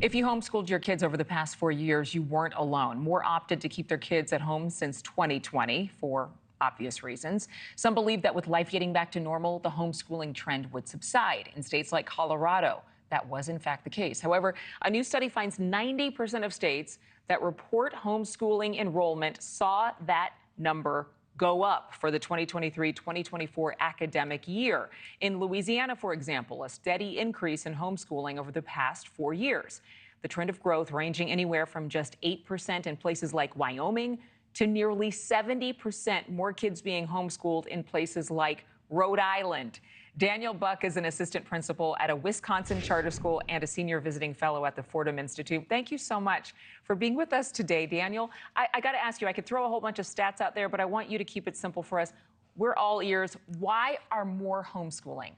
If you homeschooled your kids over the past 4 years, you weren't alone. More opted to keep their kids at home since 2020 for obvious reasons. Some believe that with life getting back to normal, the homeschooling trend would subside. In states like Colorado, that was in fact the case. However, a new study finds 90% of states that report homeschooling enrollment saw that number go up for the 2023-2024 academic year. In Louisiana, for example, a steady increase in homeschooling over the past 4 years. The trend of growth ranging anywhere from just 8% in places like Wyoming to nearly 70% more kids being homeschooled in places like Rhode Island. Daniel Buck is an assistant principal at a Wisconsin charter school and a senior visiting fellow at the Fordham Institute. Thank you so much for being with us today, Daniel. I got to ask you, I could throw a whole bunch of stats out there, but I want you to keep it simple for us. We're all ears. Why are more homeschooling?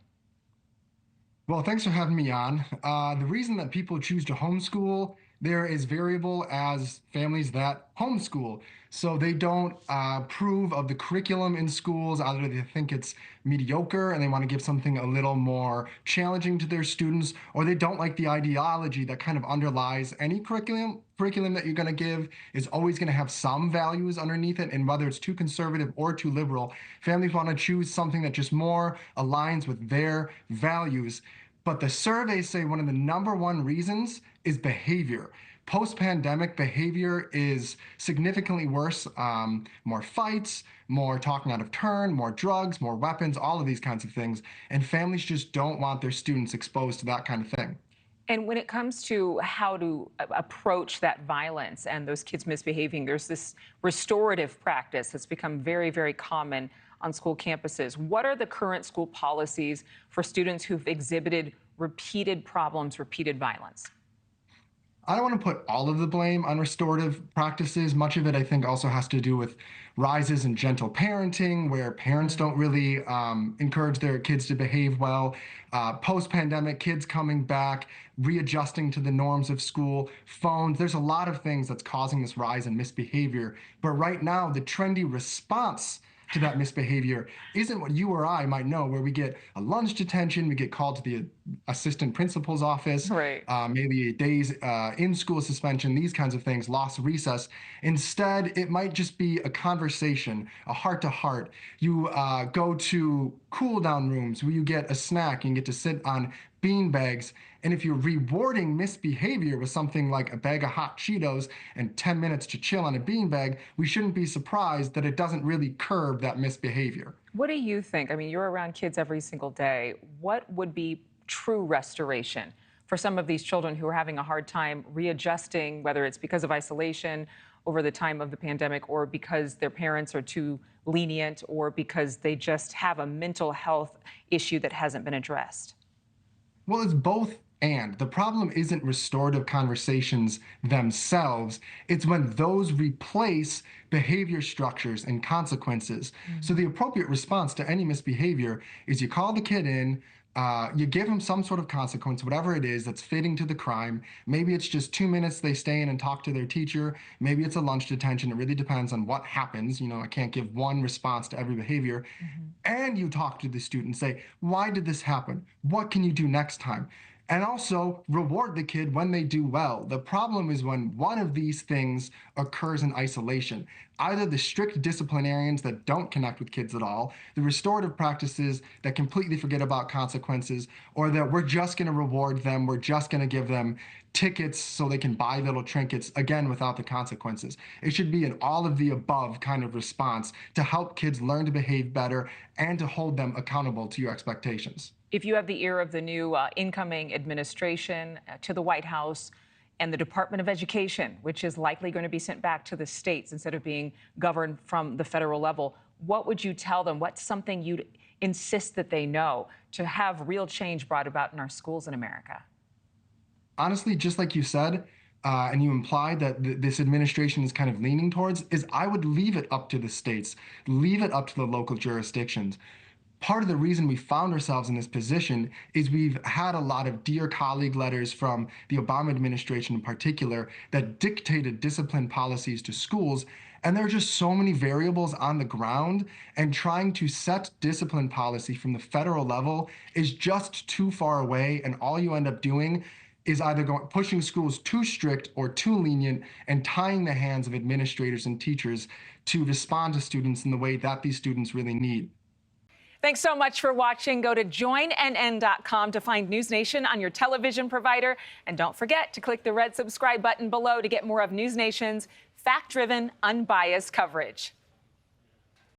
Well, thanks for having me on. The reason that people choose to homeschool, they're as variable as families that homeschool. So they don't approve of the curriculum in schools. Either they think it's mediocre and they want to give something a little more challenging to their students, or they don't like the ideology that kind of underlies any curriculum. Curriculum that you're going to give is always going to have some values underneath it, and whether it's too conservative or too liberal, families want to choose something that just more aligns with their values. But the surveys say one of the #1 reasons is behavior. Post-pandemic behavior is significantly worse. More fights, more talking out of turn, more drugs, more weapons, all of these kinds of things. And families just don't want their students exposed to that kind of thing. And when it comes to how to approach that violence and those kids misbehaving, there's this restorative practice that's become very, very common on school campuses. What are the current school policies for students who've exhibited repeated problems, repeated violence? I don't want to put all of the blame on restorative practices. Much of it, I think, also has to do with rises in gentle parenting, where parents don't really encourage their kids to behave well. Post-pandemic, kids coming back, readjusting to the norms of school, phones. There's a lot of things that's causing this rise in misbehavior. But right now, the trendy response to that misbehavior isn't what you or I might know, where we get a lunch detention, we get called to the assistant principal's office, Right. maybe a day's in-school suspension, these kinds of things, lost recess. Instead, it might just be a conversation, a heart-to-heart. You go to cool-down rooms where you get a snack and get to sit on bean bags. And if you're rewarding misbehavior with something like a bag of hot Cheetos and 10 minutes to chill on a beanbag, we shouldn't be surprised that it doesn't really curb that misbehavior. What do you think? I mean, you're around kids every single day. What would be true restoration for some of these children who are having a hard time readjusting, whether it's because of isolation over the time of the pandemic, or because their parents are too lenient, or because they just have a mental health issue that hasn't been addressed? Well, it's both and. The problem isn't restorative conversations themselves. It's when those replace behavior structures and consequences. So the appropriate response to any misbehavior is you call the kid in, you give them some sort of consequence, whatever it is that's fitting to the crime. Maybe it's just 2 minutes they stay in and talk to their teacher. Maybe it's a lunch detention. It really depends on what happens. You know, I can't give one response to every behavior. And you talk to the student, say, why did this happen? What can you do next time? And also reward the kid when they do well. The problem is when one of these things occurs in isolation. Either the strict disciplinarians that don't connect with kids at all, the restorative practices that completely forget about consequences, or that we're just going to reward them, we're just going to give them tickets so they can buy little trinkets, again, without the consequences. It should be an all of the above kind of response to help kids learn to behave better and to hold them accountable to your expectations. If you have the ear of the new incoming administration to the White House and the Department of Education, which is likely going to be sent back to the states instead of being governed from the federal level, what would you tell them? What's something you'd insist that they know to have real change brought about in our schools in America? Honestly, just like you said, and you implied that this administration is kind of leaning towards, is I would leave it up to the states, leave it up to the local jurisdictions. Part of the reason we found ourselves in this position is we've had a lot of dear colleague letters from the Obama administration in particular that dictated discipline policies to schools. And there are just so many variables on the ground, and trying to set discipline policy from the federal level is just too far away. And all you end up doing is either pushing schools too strict or too lenient and tying the hands of administrators and teachers to respond to students in the way that these students really need. Thanks so much for watching. Go to joinnn.com to find NewsNation on your television provider. And don't forget to click the red subscribe button below to get more of NewsNation's fact-driven, unbiased coverage.